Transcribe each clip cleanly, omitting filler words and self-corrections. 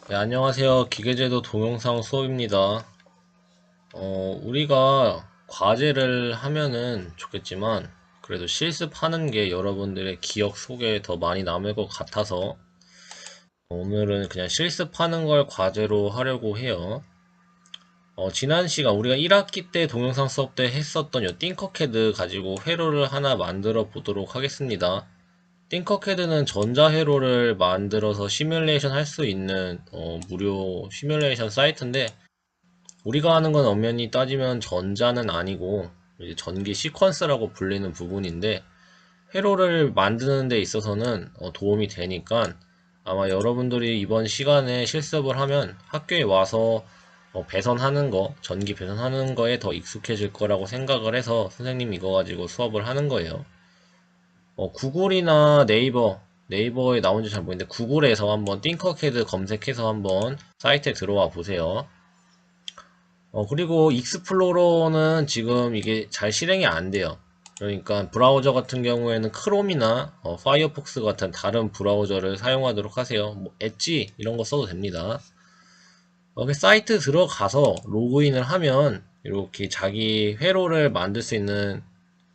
네, 안녕하세요. 기계제도 동영상 수업입니다. 우리가 과제를 하면은 좋겠지만, 그래도 실습하는 게 여러분들의 기억 속에 더 많이 남을 것 같아서, 오늘은 그냥 실습하는 걸 과제로 하려고 해요. 지난 시간 우리가 1학기 때 동영상 수업 때 했었던 요 띵커캐드 가지고 회로를 하나 만들어 보도록 하겠습니다. 띵커캐드는 전자회로를 만들어서 시뮬레이션 할 수 있는 무료 시뮬레이션 사이트인데, 우리가 하는 건 엄연히 따지면 전자는 아니고 이제 전기 시퀀스라고 불리는 부분인데, 회로를 만드는 데 있어서는 도움이 되니까 아마 여러분들이 이번 시간에 실습을 하면 학교에 와서 배선하는 거, 전기 배선하는 거에 더 익숙해질 거라고 생각을 해서 선생님이 이거 가지고 수업을 하는 거예요. 구글이나 네이버에 나온지 잘 모르겠는데 구글에서 한번 띵커캐드 검색해서 한번 사이트에 들어와 보세요. 그리고 익스플로러는 지금 이게 잘 실행이 안 돼요. 그러니까 브라우저 같은 경우에는 크롬이나 파이어폭스 같은 다른 브라우저를 사용하도록 하세요. 뭐 엣지 이런 거 써도 됩니다. 그 사이트 들어가서 로그인을 하면 이렇게 자기 회로를 만들 수 있는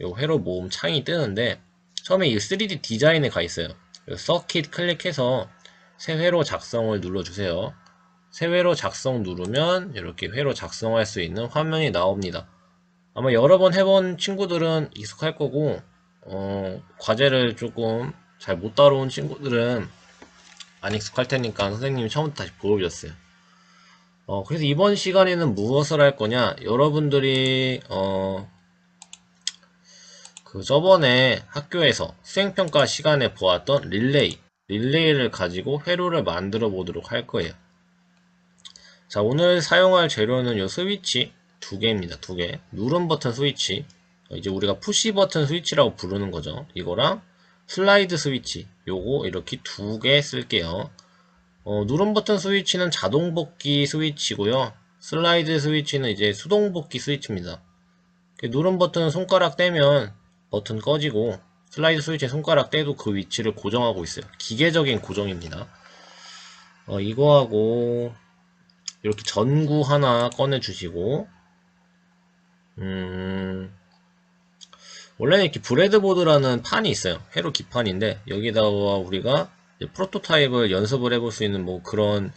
요 회로 모음 창이 뜨는데, 처음에 이 3D 디자인에 가 있어요. 서킷 클릭해서 새 회로 작성을 눌러주세요. 새 회로 작성 누르면 이렇게 회로 작성할 수 있는 화면이 나옵니다. 아마 여러 번 해본 친구들은 익숙할 거고, 과제를 조금 잘 못 따라온 친구들은 안 익숙할 테니까 선생님이 처음부터 다시 보여주셨어요. 그래서 이번 시간에는 무엇을 할 거냐? 여러분들이, 그 저번에 학교에서 수행평가 시간에 보았던 릴레이를 가지고 회로를 만들어 보도록 할 거예요. 자, 오늘 사용할 재료는 요 스위치 두 개입니다. 두 개. 누름 버튼 스위치. 이제 우리가 푸시 버튼 스위치라고 부르는 거죠. 이거랑 슬라이드 스위치. 요거 이렇게 두 개 쓸게요. 누름 버튼 스위치는 자동 복귀 스위치고요. 슬라이드 스위치는 이제 수동 복귀 스위치입니다. 누름 버튼 손가락 떼면 버튼 꺼지고, 슬라이드 스위치에 손가락 떼도 그 위치를 고정하고 있어요. 기계적인 고정입니다. 이거하고 이렇게 전구 하나 꺼내 주시고, 원래는 이렇게 브레드보드라는 판이 있어요. 회로 기판인데 여기다가 우리가 프로토타입을 연습을 해볼 수 있는 뭐 그런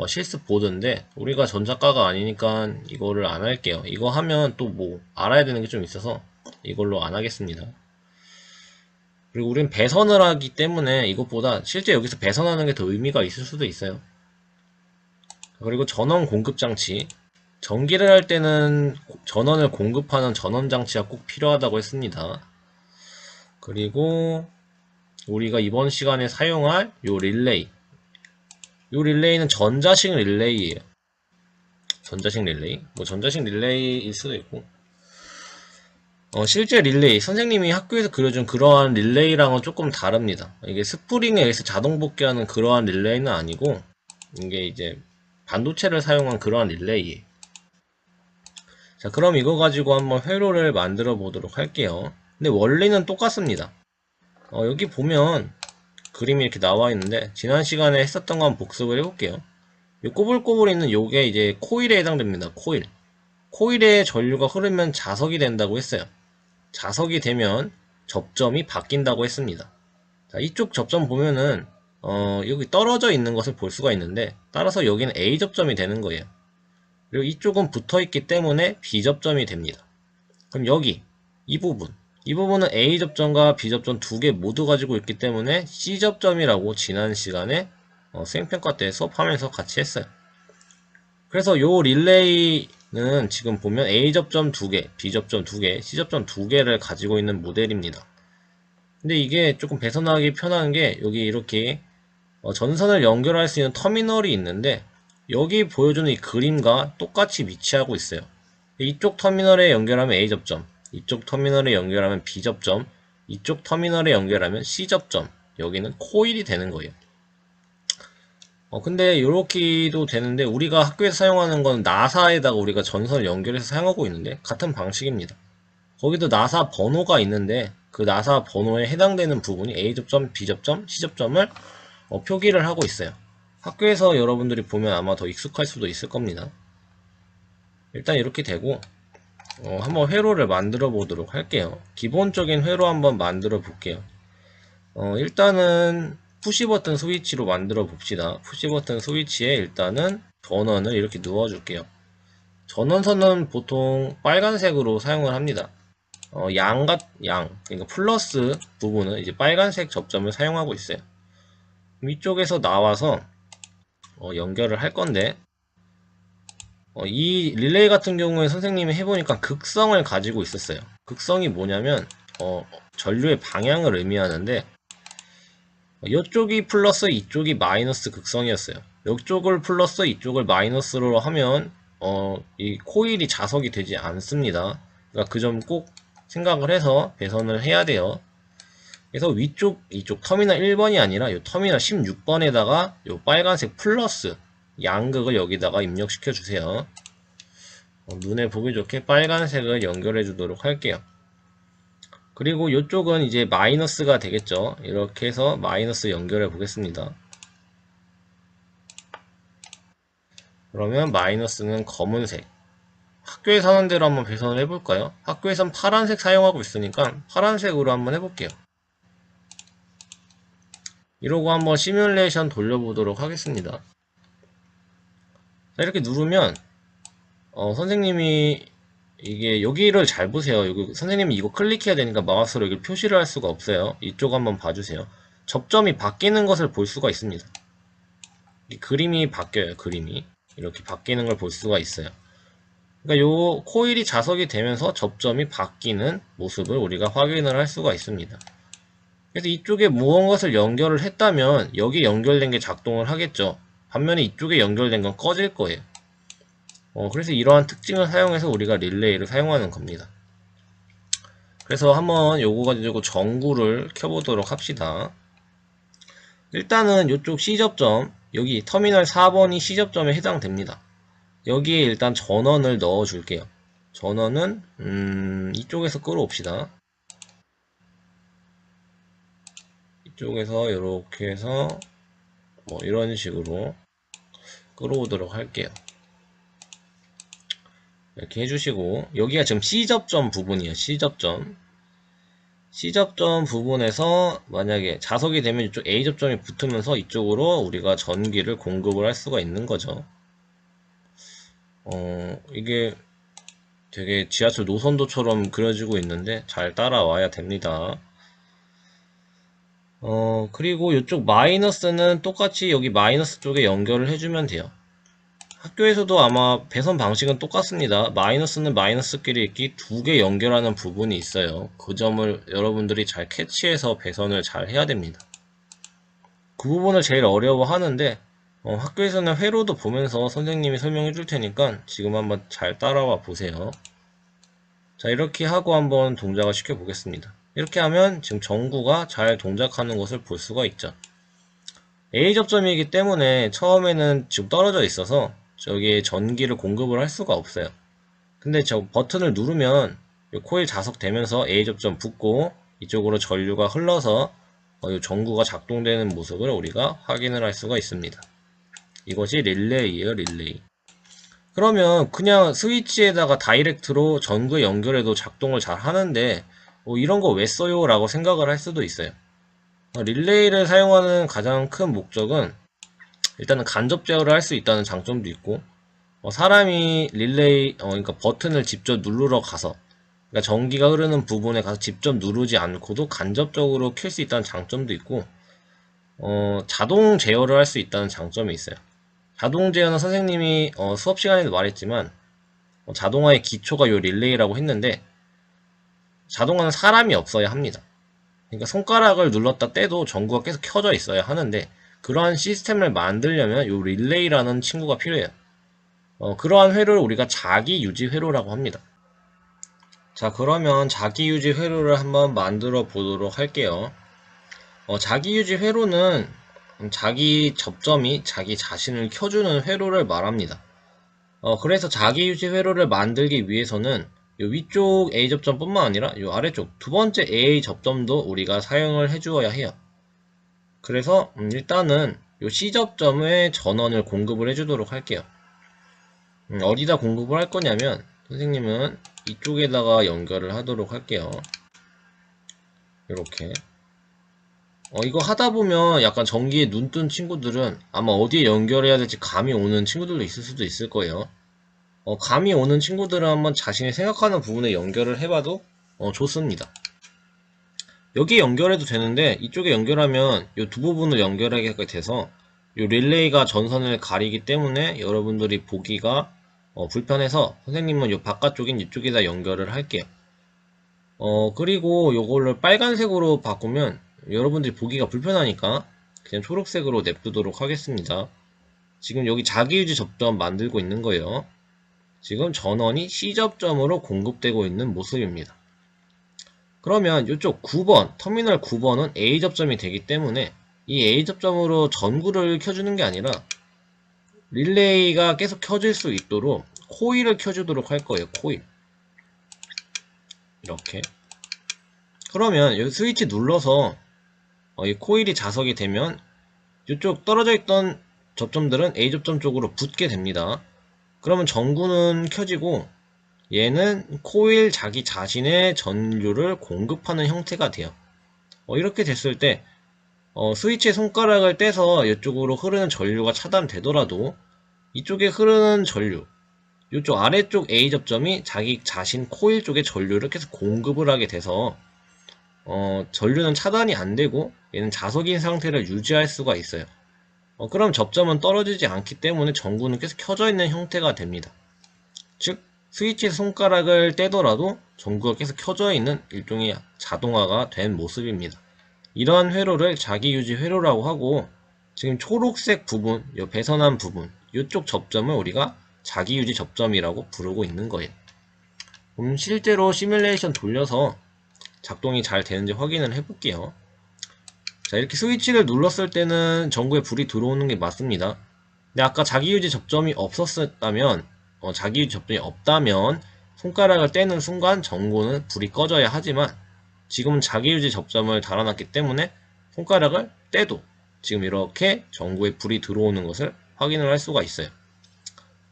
실습 보드인데, 우리가 전작가가 아니니까 이거를 안 할게요. 이거 하면 또 뭐 알아야 되는 게 좀 있어서 이걸로 안 하겠습니다. 그리고 우린 배선을 하기 때문에 이것보다 실제 여기서 배선하는 게 더 의미가 있을 수도 있어요. 그리고 전원 공급 장치. 전기를 할 때는 전원을 공급하는 전원 장치가 꼭 필요하다고 했습니다. 그리고 우리가 이번 시간에 사용할 요 릴레이. 요 릴레이는 전자식 릴레이예요. 전자식 릴레이. 뭐 전자식 릴레이일 수도 있고. 실제 릴레이, 선생님이 학교에서 그려준 그러한 릴레이랑은 조금 다릅니다. 이게 스프링에 의해서 자동 복귀하는 그러한 릴레이는 아니고, 이게 이제 반도체를 사용한 그러한 릴레이예요. 자, 그럼 이거 가지고 한번 회로를 만들어 보도록 할게요. 근데 원리는 똑같습니다. 여기 보면 그림이 이렇게 나와 있는데, 지난 시간에 했었던 거 한번 복습을 해볼게요. 이 꼬불꼬불 있는 요게 이제 코일에 해당됩니다. 코일에 전류가 흐르면 자석이 된다고 했어요. 자석이 되면 접점이 바뀐다고 했습니다. 자, 이쪽 접점 보면은 여기 떨어져 있는 것을 볼 수가 있는데, 따라서 여기는 A 접점이 되는 거예요. 그리고 이쪽은 붙어 있기 때문에 B 접점이 됩니다. 그럼 여기 이 부분은 A 접점과 B 접점 두 개 모두 가지고 있기 때문에 C 접점이라고 지난 시간에 수행평가 때 수업하면서 같이 했어요. 그래서 요 릴레이는 지금 보면 A 접점 두 개, B 접점 두 개, C 접점 두 개를 가지고 있는 모델입니다. 근데 이게 조금 배선하기 편한 게, 여기 이렇게 전선을 연결할 수 있는 터미널이 있는데, 여기 보여주는 이 그림과 똑같이 위치하고 있어요. 이쪽 터미널에 연결하면 A 접점, 이쪽 터미널에 연결하면 B 접점, 이쪽 터미널에 연결하면 C 접점, 여기는 코일이 되는 거예요. 근데 이렇게도 되는데, 우리가 학교에서 사용하는 건 나사에다가 우리가 전선을 연결해서 사용하고 있는데 같은 방식입니다. 거기도 나사 번호가 있는데, 그 나사 번호에 해당되는 부분이 A 접점, B 접점, C 접점을 표기를 하고 있어요. 학교에서 여러분들이 보면 아마 더 익숙할 수도 있을 겁니다. 일단 이렇게 되고 한번 회로를 만들어 보도록 할게요. 기본적인 회로 한번 만들어 볼게요. 일단은 푸시 버튼 스위치로 만들어 봅시다. 푸시 버튼 스위치에 일단은 전원을 이렇게 누워 줄게요. 전원선은 보통 빨간색으로 사용을 합니다. 그러니까 플러스 부분은 이제 빨간색 접점을 사용하고 있어요. 위쪽에서 나와서 연결을 할 건데, 이 릴레이 같은 경우에 선생님이 해보니까 극성을 가지고 있었어요. 극성이 뭐냐면, 전류의 방향을 의미하는데, 이쪽이 플러스, 이쪽이 마이너스 극성이었어요. 이쪽을 플러스, 이쪽을 마이너스로 하면, 이 코일이 자석이 되지 않습니다. 그러니까 그 점 꼭 생각을 해서 배선을 해야 돼요. 그래서 이쪽 터미널 1번이 아니라 이 터미널 16번에다가 이 빨간색 플러스 양극을 여기다가 입력시켜 주세요. 눈에 보기 좋게 빨간색을 연결해 주도록 할게요. 그리고 이쪽은 이제 마이너스가 되겠죠. 이렇게 해서 마이너스 연결해 보겠습니다. 그러면 마이너스는 검은색. 학교에서 하는 대로 한번 배선을 해볼까요? 학교에선 파란색 사용하고 있으니까 파란색으로 한번 해볼게요. 이러고 한번 시뮬레이션 돌려보도록 하겠습니다. 자, 이렇게 누르면 선생님이 이게 여기를 잘 보세요. 여기 선생님이 이거 클릭해야 되니까 마우스로 여기 표시를 할 수가 없어요. 이쪽 한번 봐주세요. 접점이 바뀌는 것을 볼 수가 있습니다. 이 그림이 바뀌어요. 그림이 이렇게 바뀌는 걸 볼 수가 있어요. 그러니까 요 코일이 자석이 되면서 접점이 바뀌는 모습을 우리가 확인을 할 수가 있습니다. 그래서 이쪽에 무언가를 연결을 했다면 여기 연결된 게 작동을 하겠죠. 반면에 이쪽에 연결된 건 꺼질 거예요. 그래서 이러한 특징을 사용해서 우리가 릴레이를 사용하는 겁니다. 그래서 한번 요거 가지고 전구를 켜보도록 합시다. 일단은 이쪽 C접점, 여기 터미널 4번이 C접점에 해당됩니다. 여기에 일단 전원을 넣어 줄게요. 전원은 이쪽에서 끌어옵시다. 이쪽에서 이렇게 해서 뭐 이런 식으로 끌어오도록 할게요. 이렇게 해주시고, 여기가 지금 C접점 부분이에요. C접점 부분에서 만약에 자석이 되면 이쪽 A접점이 붙으면서 이쪽으로 우리가 전기를 공급을 할 수가 있는 거죠. 이게 되게 지하철 노선도처럼 그려지고 있는데 잘 따라와야 됩니다. 그리고 이쪽 마이너스는 똑같이 여기 마이너스 쪽에 연결을 해주면 돼요. 학교에서도 아마 배선 방식은 똑같습니다. 마이너스는 마이너스끼리 이렇게 두 개 연결하는 부분이 있어요. 그 점을 여러분들이 잘 캐치해서 배선을 잘 해야 됩니다. 그 부분을 제일 어려워하는데 학교에서는 회로도 보면서 선생님이 설명해 줄 테니까 지금 한번 잘 따라와 보세요. 자, 이렇게 하고 한번 동작을 시켜 보겠습니다. 이렇게 하면 지금 전구가 잘 동작하는 것을 볼 수가 있죠. A 접점이기 때문에 처음에는 지금 떨어져 있어서 저기에 전기를 공급을 할 수가 없어요. 근데 저 버튼을 누르면 코일 자석되면서 A 접점 붙고 이쪽으로 전류가 흘러서 이 전구가 작동되는 모습을 우리가 확인을 할 수가 있습니다. 이것이 릴레이예요, 릴레이. 그러면 그냥 스위치에다가 다이렉트로 전구에 연결해도 작동을 잘 하는데 이런 거 왜 써요? 라고 생각을 할 수도 있어요. 릴레이를 사용하는 가장 큰 목적은 일단은 간접 제어를 할 수 있다는 장점도 있고 사람이 릴레이 그러니까 버튼을 직접 누르러 가서 그러니까 전기가 흐르는 부분에 가서 직접 누르지 않고도 간접적으로 켤 수 있다는 장점도 있고 자동 제어를 할 수 있다는 장점이 있어요. 자동 제어는 선생님이 수업 시간에도 말했지만 자동화의 기초가 요 릴레이라고 했는데 자동화는 사람이 없어야 합니다. 그러니까 손가락을 눌렀다 떼도 전구가 계속 켜져 있어야 하는데 그러한 시스템을 만들려면 요 릴레이라는 친구가 필요해요. 그러한 회로를 우리가 자기유지 회로라고 합니다. 자, 그러면 자기유지 회로를 한번 만들어 보도록 할게요. 자기유지 회로는 자기 접점이 자기 자신을 켜주는 회로를 말합니다. 그래서 자기유지 회로를 만들기 위해서는 요 위쪽 A 접점뿐만 아니라 요 아래쪽 두 번째 A 접점도 우리가 사용을 해주어야 해요. 그래서 일단은 요 C접점에 전원을 공급을 해주도록 할게요. 어디다 공급을 할 거냐면 선생님은 이쪽에다가 연결을 하도록 할게요. 이렇게 이거 하다 보면 약간 전기에 눈 뜬 친구들은 아마 어디에 연결해야 될지 감이 오는 친구들도 있을 수도 있을 거예요. 감이 오는 친구들은 한번 자신이 생각하는 부분에 연결을 해봐도 좋습니다. 여기에 연결해도 되는데 이쪽에 연결하면 이 두 부분을 연결하게 돼서 이 릴레이가 전선을 가리기 때문에 여러분들이 보기가 불편해서 선생님은 이 바깥쪽인 이쪽에다 연결을 할게요. 그리고 요거를 빨간색으로 바꾸면 여러분들이 보기가 불편하니까 그냥 초록색으로 냅두도록 하겠습니다. 지금 여기 자기유지 접점 만들고 있는 거예요. 지금 전원이 C접점으로 공급되고 있는 모습입니다. 그러면 이쪽 9번, 터미널 9번은 A접점이 되기 때문에 이 A접점으로 전구를 켜주는 게 아니라 릴레이가 계속 켜질 수 있도록 코일을 켜주도록 할 거예요. 코일. 이렇게. 그러면 여기 스위치 눌러서 이 코일이 자석이 되면 이쪽 떨어져 있던 접점들은 A접점 쪽으로 붙게 됩니다. 그러면 전구는 켜지고 얘는 코일 자기 자신의 전류를 공급하는 형태가 돼요. 이렇게 됐을 때 스위치의 손가락을 떼서 이쪽으로 흐르는 전류가 차단되더라도 이쪽에 흐르는 전류, 이쪽 아래쪽 A접점이 자기 자신 코일 쪽에 전류를 계속 공급을 하게 돼서 전류는 차단이 안 되고 얘는 자석인 상태를 유지할 수가 있어요. 그럼 접점은 떨어지지 않기 때문에 전구는 계속 켜져 있는 형태가 됩니다. 즉 스위치 손가락을 떼더라도 전구가 계속 켜져 있는 일종의 자동화가 된 모습입니다. 이러한 회로를 자기유지 회로라고 하고 지금 초록색 부분, 이 배선한 부분, 이쪽 접점을 우리가 자기유지 접점이라고 부르고 있는 거예요. 그럼 실제로 시뮬레이션 돌려서 작동이 잘 되는지 확인을 해볼게요. 자, 이렇게 스위치를 눌렀을 때는 전구에 불이 들어오는 게 맞습니다. 근데 아까 자기유지 접점이 없었다면 자기유지 접점이 없다면 손가락을 떼는 순간 전구는 불이 꺼져야 하지만 지금은 자기유지 접점을 달아놨기 때문에 손가락을 떼도 지금 이렇게 전구에 불이 들어오는 것을 확인을 할 수가 있어요.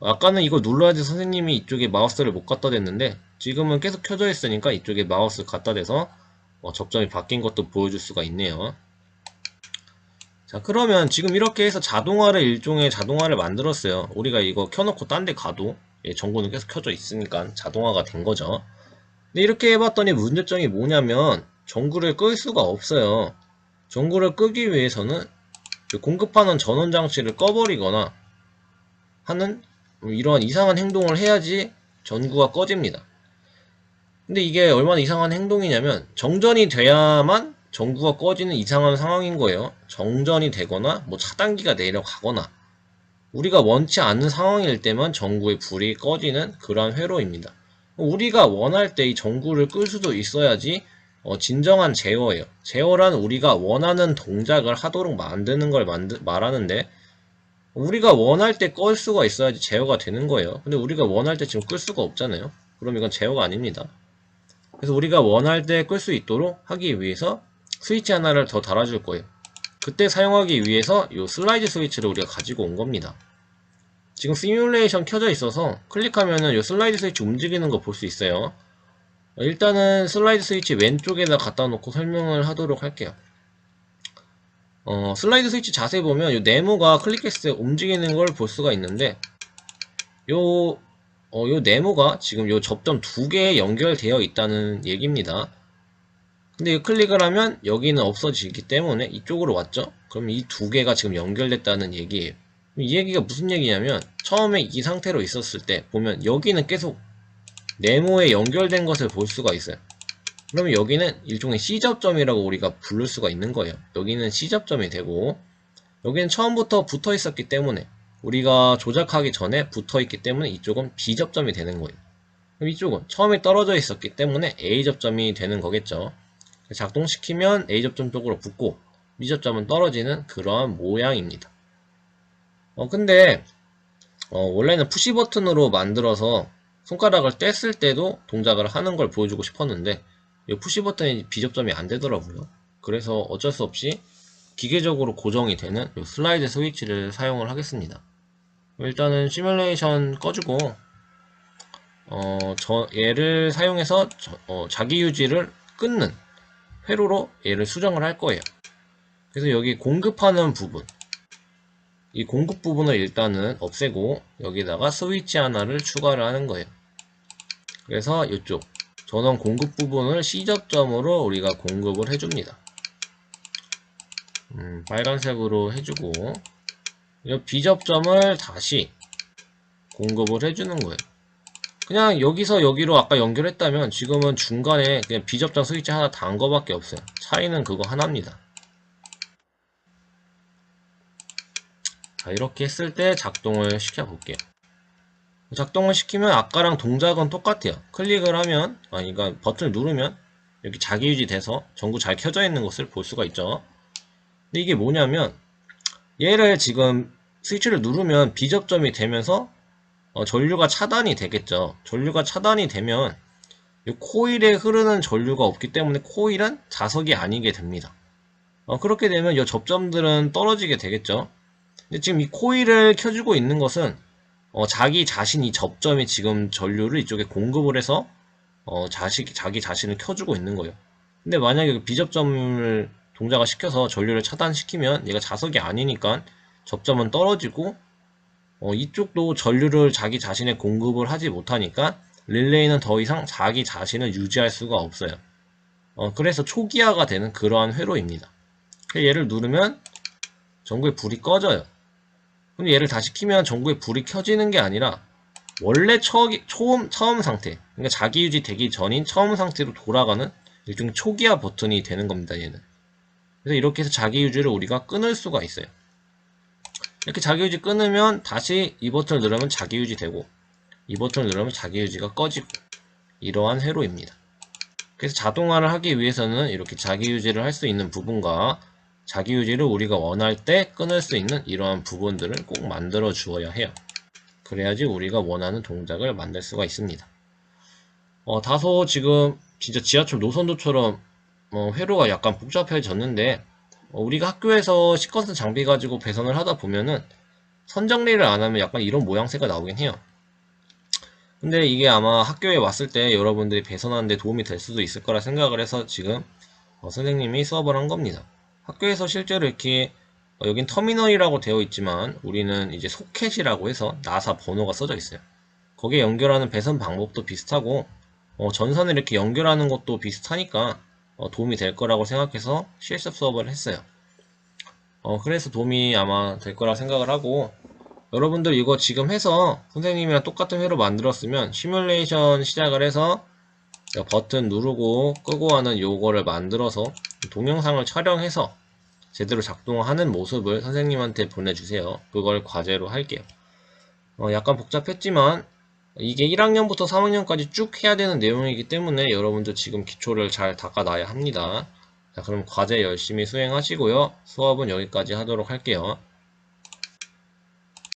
아까는 이거 눌러야지 선생님이 이쪽에 마우스를 못 갖다 댔는데 지금은 계속 켜져 있으니까 이쪽에 마우스 갖다 대서 접점이 바뀐 것도 보여줄 수가 있네요. 자, 그러면 지금 이렇게 해서 자동화를 일종의 자동화를 만들었어요. 우리가 이거 켜놓고 딴 데 가도 전구는 계속 켜져 있으니까 자동화가 된 거죠. 근데 이렇게 해봤더니 문제점이 뭐냐면 전구를 끌 수가 없어요. 전구를 끄기 위해서는 공급하는 전원 장치를 꺼버리거나 하는 이러한 이상한 행동을 해야지 전구가 꺼집니다. 근데 이게 얼마나 이상한 행동이냐면 정전이 돼야만 전구가 꺼지는 이상한 상황인 거예요. 정전이 되거나 뭐 차단기가 내려가거나 우리가 원치 않는 상황일 때만 전구의 불이 꺼지는 그러한 회로입니다. 우리가 원할 때 이 전구를 끌 수도 있어야지 진정한 제어예요. 제어란 우리가 원하는 동작을 하도록 만드는 걸 말하는데 우리가 원할 때 끌 수가 있어야지 제어가 되는 거예요. 근데 우리가 원할 때 지금 끌 수가 없잖아요. 그럼 이건 제어가 아닙니다. 그래서 우리가 원할 때 끌 수 있도록 하기 위해서 스위치 하나를 더 달아줄 거예요. 그때 사용하기 위해서 이 슬라이드 스위치를 우리가 가지고 온 겁니다. 지금 시뮬레이션 켜져 있어서 클릭하면은 이 슬라이드 스위치 움직이는 거 볼 수 있어요. 일단은 슬라이드 스위치 왼쪽에다 갖다 놓고 설명을 하도록 할게요. 슬라이드 스위치 자세히 보면 이 네모가 클릭했을 때 움직이는 걸 볼 수가 있는데 요 네모가 지금 요 접점 두 개에 연결되어 있다는 얘기입니다. 근데 이 클릭을 하면 여기는 없어지기 때문에 이쪽으로 왔죠? 그럼 이 두 개가 지금 연결됐다는 얘기예요. 이 얘기가 무슨 얘기냐면 처음에 이 상태로 있었을 때 보면 여기는 계속 네모에 연결된 것을 볼 수가 있어요. 그러면 여기는 일종의 C접점이라고 우리가 부를 수가 있는 거예요. 여기는 C접점이 되고 여기는 처음부터 붙어 있었기 때문에 우리가 조작하기 전에 붙어 있기 때문에 이쪽은 B접점이 되는 거예요. 그럼 이쪽은 처음에 떨어져 있었기 때문에 A접점이 되는 거겠죠. 작동시키면 A접점 쪽으로 붙고 B접점은 떨어지는 그러한 모양입니다. 근데 원래는 푸시 버튼으로 만들어서 손가락을 뗐을 때도 동작을 하는 걸 보여주고 싶었는데 이 푸시 버튼이 B접점이 안 되더라고요. 그래서 어쩔 수 없이 기계적으로 고정이 되는 이 슬라이드 스위치를 사용을 하겠습니다. 일단은 시뮬레이션 꺼주고 얘를 사용해서 자기 유지를 끊는 회로로 얘를 수정을 할 거예요. 그래서 여기 공급하는 부분, 이 공급 부분을 일단은 없애고 여기다가 스위치 하나를 추가를 하는 거예요. 그래서 이쪽 전원 공급 부분을 C접점으로 우리가 공급을 해줍니다. 빨간색으로 해주고 이 B접점을 다시 공급을 해주는 거예요. 그냥 여기서 여기로 아까 연결했다면 지금은 중간에 그냥 B접점 스위치 하나 단 거밖에 없어요. 차이는 그거 하나입니다. 자, 이렇게 했을 때 작동을 시켜 볼게요. 작동을 시키면 아까랑 동작은 똑같아요. 클릭을 하면, 그러니까 버튼을 누르면 여기 자기 유지돼서 전구 잘 켜져 있는 것을 볼 수가 있죠. 근데 이게 뭐냐면 얘를 지금 스위치를 누르면 B접점이 되면서 전류가 차단이 되겠죠. 전류가 차단이 되면 이 코일에 흐르는 전류가 없기 때문에 코일은 자석이 아니게 됩니다. 그렇게 되면 이 접점들은 떨어지게 되겠죠. 근데 지금 이 코일을 켜주고 있는 것은 자기 자신이 접점이 지금 전류를 이쪽에 공급을 해서 자기 자신을 켜주고 있는 거예요. 근데 만약에 B접점을 동작을 시켜서 전류를 차단시키면 얘가 자석이 아니니까 접점은 떨어지고 이쪽도 전류를 자기 자신에 공급을 하지 못하니까 릴레이는 더 이상 자기 자신을 유지할 수가 없어요. 그래서 초기화가 되는 그러한 회로입니다. 얘를 누르면 전구에 불이 꺼져요. 근데 얘를 다시 키면 전구에 불이 켜지는 게 아니라 원래 처음 상태, 그러니까 자기 유지 되기 전인 처음 상태로 돌아가는 일종의 초기화 버튼이 되는 겁니다. 얘는. 그래서 이렇게 해서 자기 유지를 우리가 끊을 수가 있어요. 이렇게 자기 유지 끊으면 다시 이 버튼을 누르면 자기 유지 되고 이 버튼을 누르면 자기 유지가 꺼지고 이러한 회로입니다. 그래서 자동화를 하기 위해서는 이렇게 자기 유지를 할 수 있는 부분과 자기 유지를 우리가 원할 때 끊을 수 있는 이러한 부분들을 꼭 만들어 주어야 해요. 그래야지 우리가 원하는 동작을 만들 수가 있습니다. 다소 지금 진짜 지하철 노선도처럼 회로가 약간 복잡해졌는데 우리가 학교에서 시퀀스 장비 가지고 배선을 하다 보면은 선정리를 안 하면 약간 이런 모양새가 나오긴 해요. 근데 이게 아마 학교에 왔을 때 여러분들이 배선하는데 도움이 될 수도 있을 거라 생각을 해서 지금 선생님이 수업을 한 겁니다. 학교에서 실제로 이렇게 여긴 터미널이라고 되어 있지만 우리는 이제 소켓이라고 해서 나사 번호가 써져 있어요. 거기에 연결하는 배선 방법도 비슷하고 전선을 이렇게 연결하는 것도 비슷하니까 도움이 될 거라고 생각해서 실습 수업을 했어요. 그래서 도움이 아마 될 거라 생각을 하고 여러분들 이거 지금 해서 선생님이랑 똑같은 회로 만들었으면 시뮬레이션 시작을 해서 버튼 누르고 끄고 하는 요거를 만들어서 동영상을 촬영해서 제대로 작동하는 모습을 선생님한테 보내주세요. 그걸 과제로 할게요. 약간 복잡했지만 이게 1학년부터 3학년까지 쭉 해야 되는 내용이기 때문에 여러분들 지금 기초를 잘 닦아놔야 합니다. 자, 그럼 과제 열심히 수행하시고요. 수업은 여기까지 하도록 할게요.